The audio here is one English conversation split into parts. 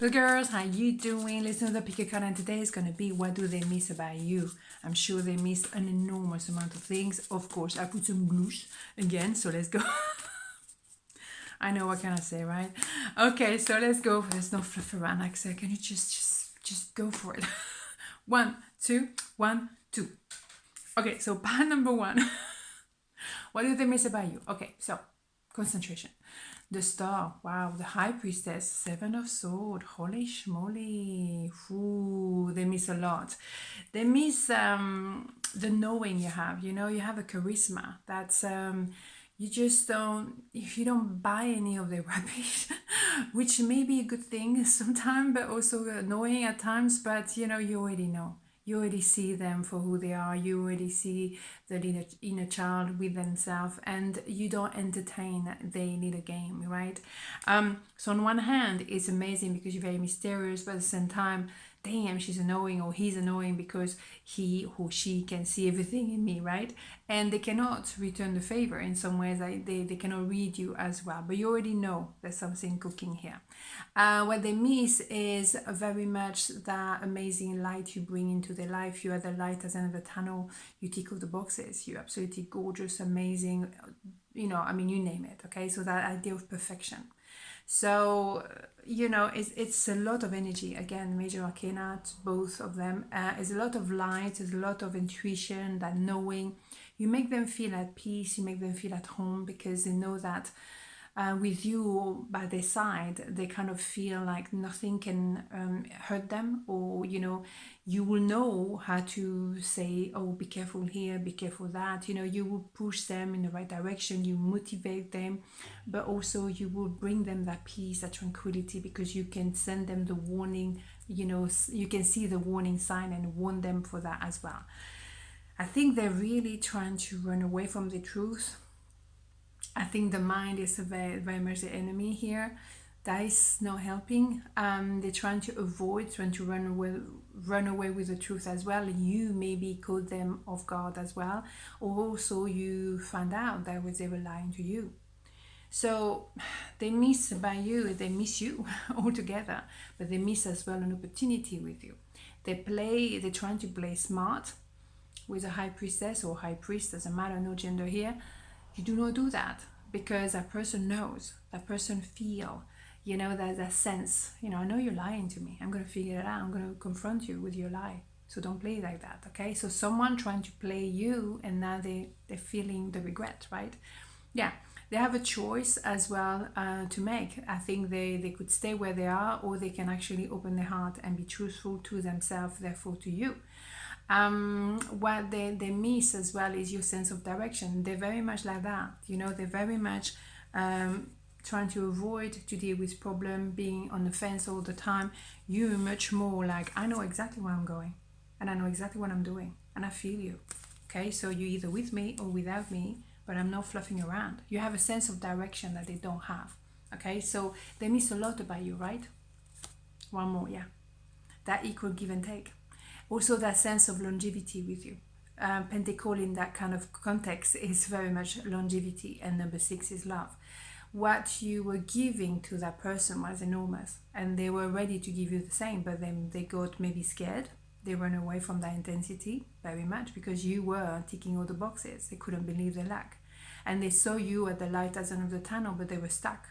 Good girls, how you doing? Listen to the pickacard, and today is going to be what do they miss about you? I'm sure they miss an enormous amount of things. Of course, I put some blues again, so let's go. I know what can I say, right? Okay, so let's go. There's no fluff around, Axelle. Can you just go for it? 1, 2, 1, 2. Okay, so part number 1. What do they miss about you? Okay, so concentration. The star, wow, the high priestess, 7 of swords, holy schmoly. Ooh, they miss a lot. They miss the knowing you have. You know, you have a charisma that's you just don't, if you don't buy any of the rubbish, which may be a good thing sometimes, but also annoying at times, but you know, you already know. You already see them for who they are. You already see the inner child with themselves, and you don't entertain the little game, right? So on one hand, it's amazing because you're very mysterious, but at the same time, damn, she's annoying or he's annoying because he or she can see everything in me, right? And they cannot return the favor in some ways. They cannot read you as well, but you already know there's something cooking here. What they miss is very much that amazing light you bring into their life. You are the light at the end of the tunnel. You tick all the boxes. You're absolutely gorgeous, amazing, you know, I mean, you name it, okay? So that idea of perfection. So, you know, it's a lot of energy. Again, major arcana, both of them. It's a lot of light, there's a lot of intuition, that knowing. You make them feel at peace, you make them feel at home because they know that with you by their side, they kind of feel like nothing can hurt them, or you know, you will know how to say, oh, be careful here, be careful that. You know, you will push them in the right direction, you motivate them, but also you will bring them that peace, that tranquility, because you can send them the warning. You know, you can see the warning sign and warn them for that as well. I think they're really trying to run away from the truth. I think the mind is very much the enemy here. That is not helping. They're trying to avoid, trying to run away with the truth as well. You maybe caught them off guard as well, or also you find out that they were lying to you. So they miss by you, they miss you altogether, but they miss as well an opportunity with you. They're trying to play smart with a high priestess or high priest, doesn't matter, no gender here. You do not do that because that person knows, that person feel, you know, that sense, you know, I know you're lying to me, I'm going to figure it out, I'm going to confront you with your lie, so don't play like that, okay? So someone trying to play you, and now they're feeling the regret, right? Yeah, they have a choice as well to make. I think they could stay where they are, or they can actually open their heart and be truthful to themselves, therefore to you. What they miss as well is your sense of direction. They're very much like that, you know, they're very much trying to avoid to deal with problem, being on the fence all the time. You're much more like, I know exactly where I'm going, and I know exactly what I'm doing, and I feel you. Okay, so you're either with me or without me, but I'm not fluffing around. You have a sense of direction that they don't have. Okay, so they miss a lot about you, right? One more, yeah. That equal give and take. Also, that sense of longevity with you. Pentacle in that kind of context is very much longevity, and number 6 is love. What you were giving to that person was enormous, and they were ready to give you the same, but then they got maybe scared. They ran away from that intensity very much because you were ticking all the boxes. They couldn't believe their luck, and they saw you at the light at the end of the tunnel, but they were stuck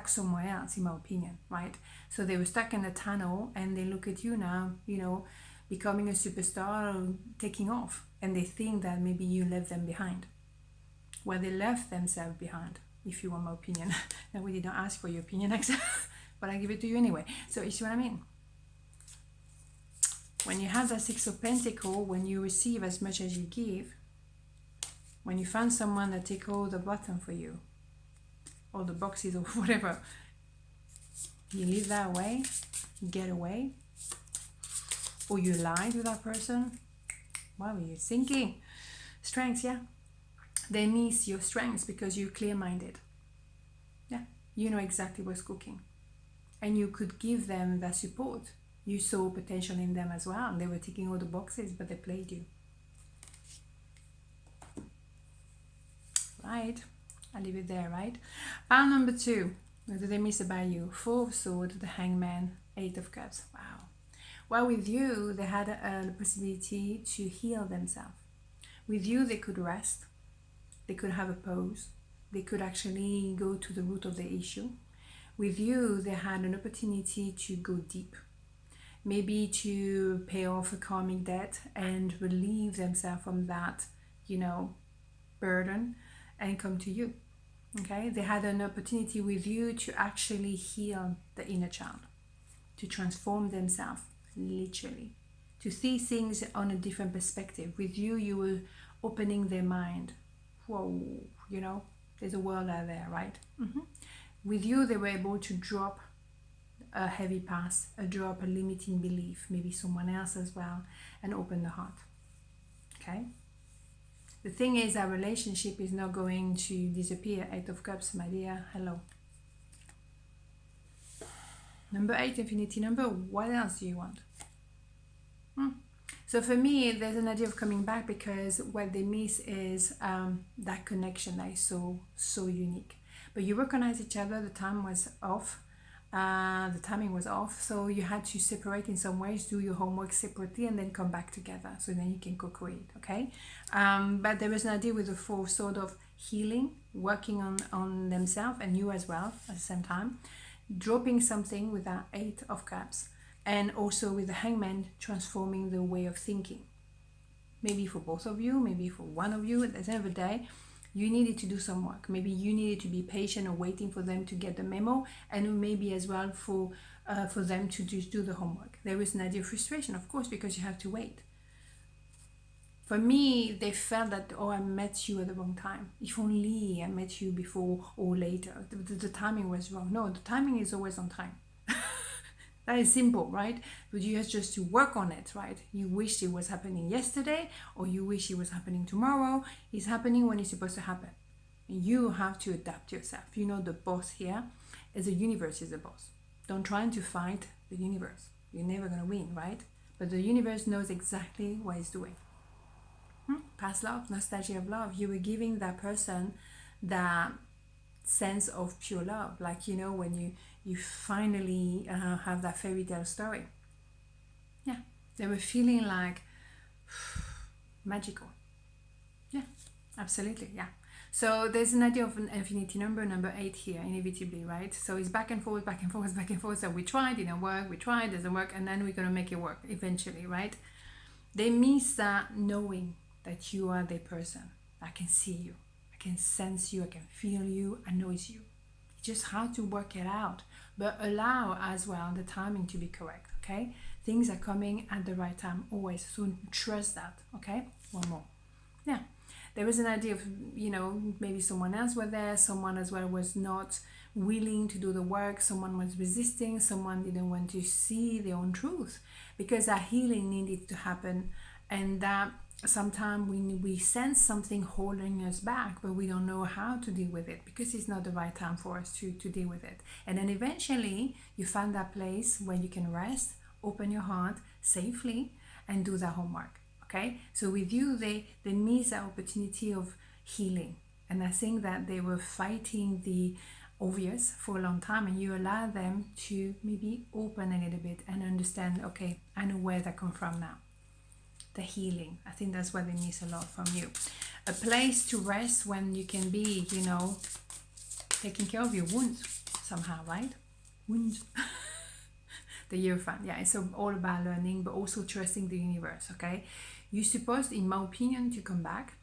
somewhere else, in my opinion, right? So they were stuck in the tunnel, and they look at you now, you know, becoming a superstar or taking off, and they think that maybe you left them behind. Well, they left themselves behind, if you want my opinion. Now, we didn't ask for your opinion, but I give it to you anyway. So you see what I mean? When you have that 6 of Pentacles, when you receive as much as you give, when you find someone that take all the button for you, all the boxes or whatever, you live that way, get away, or you lie to that person. Wow, you're thinking. Strengths, yeah. They miss your strengths because you're clear-minded. Yeah, you know exactly what's cooking. And you could give them that support. You saw potential in them as well. They were ticking all the boxes, but they played you. Right? I'll leave it there, right? Pile number 2. What do they miss about you? Four of Swords, the Hangman, Eight of Cups. Wow. Well, with you, they had the possibility to heal themselves. With you, they could rest. They could have a pause. They could actually go to the root of the issue. With you, they had an opportunity to go deep. Maybe to pay off a karmic debt and relieve themselves from that, burden and come to you. Okay? They had an opportunity with you to actually heal the inner child, to transform themselves, literally, to see things on a different perspective. With you, you were opening their mind. Whoa, there's a world out there, right? With you, they were able to drop a heavy past, drop a limiting belief, maybe someone else as well, and open the heart. Okay? The thing is, our relationship is not going to disappear. Eight of Cups, my dear. Hello. Number 8, infinity number. What else do you want? So for me, there's an idea of coming back, because what they miss is that connection that is so unique. But you recognize each other. The time was off. The timing was off, so you had to separate in some ways, do your homework separately, and then come back together, so then you can co-create. Okay, but there was an idea with the Four sort of healing, working on themselves and you as well at the same time, dropping something with that Eight of Cups, and also with the Hangman, transforming the way of thinking. Maybe for both of you, maybe for one of you. At the end of the day, you needed to do some work. Maybe you needed to be patient or waiting for them to get the memo, and maybe as well for them to just do the homework. There is an idea of frustration, of course, because you have to wait. For me, they felt that, I met you at the wrong time. If only I met you before or later. The timing was wrong. No, the timing is always on time. That is simple, right? But you have just to work on it, right? You wish it was happening yesterday, or you wish it was happening tomorrow. It's happening when it's supposed to happen. And you have to adapt yourself. The boss here is the universe is the boss. Don't try to fight the universe. You're never going to win, right? But the universe knows exactly what it's doing. Past love, nostalgia of love. You were giving that person that sense of pure love, like when you finally have that fairy tale story. Yeah, they were feeling like magical. Yeah, absolutely. Yeah. So there's an idea of an infinity number 8 here, inevitably, right? So it's back and forth, back and forth, back and forth. So we tried, didn't work, we tried, doesn't work, and then we're gonna make it work eventually, right? They miss that knowing that you are the person. I can see you, I can sense you, I can feel you, I know it's you. You just have to work it out, but allow as well the timing to be correct. Okay, things are coming at the right time always, so trust that. Okay, one more. Yeah, there was an idea of maybe someone else was there, someone as well was not willing to do the work, someone was resisting, someone didn't want to see their own truth, because that healing needed to happen. And that sometimes we sense something holding us back, but we don't know how to deal with it, because it's not the right time for us to deal with it. And then eventually you find that place where you can rest, open your heart safely, and do that homework. Okay, so with you, they miss that opportunity of healing, and I think that they were fighting the obvious for a long time, and you allow them to maybe open a little bit and understand, okay, I know where that comes from now. The healing, I think that's what they miss a lot from you. A place to rest when you can be, taking care of your wounds somehow, right? Wounds. The Hierophant, yeah, it's all about learning, but also trusting the universe. Okay, you're supposed, in my opinion, to come back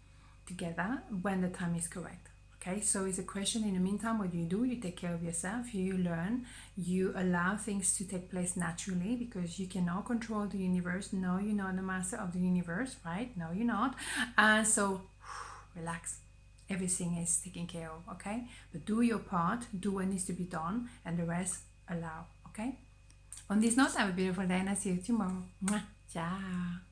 together when the time is correct. Okay, so it's a question. In the meantime, what do? You take care of yourself, you learn, you allow things to take place naturally, because you cannot control the universe. No, you're not the master of the universe, right? No, you're not. So relax, everything is taken care of. Okay, but do your part, do what needs to be done, and the rest allow. Okay, on this note, have a beautiful day, and I'll see you tomorrow. Mwah. Ciao.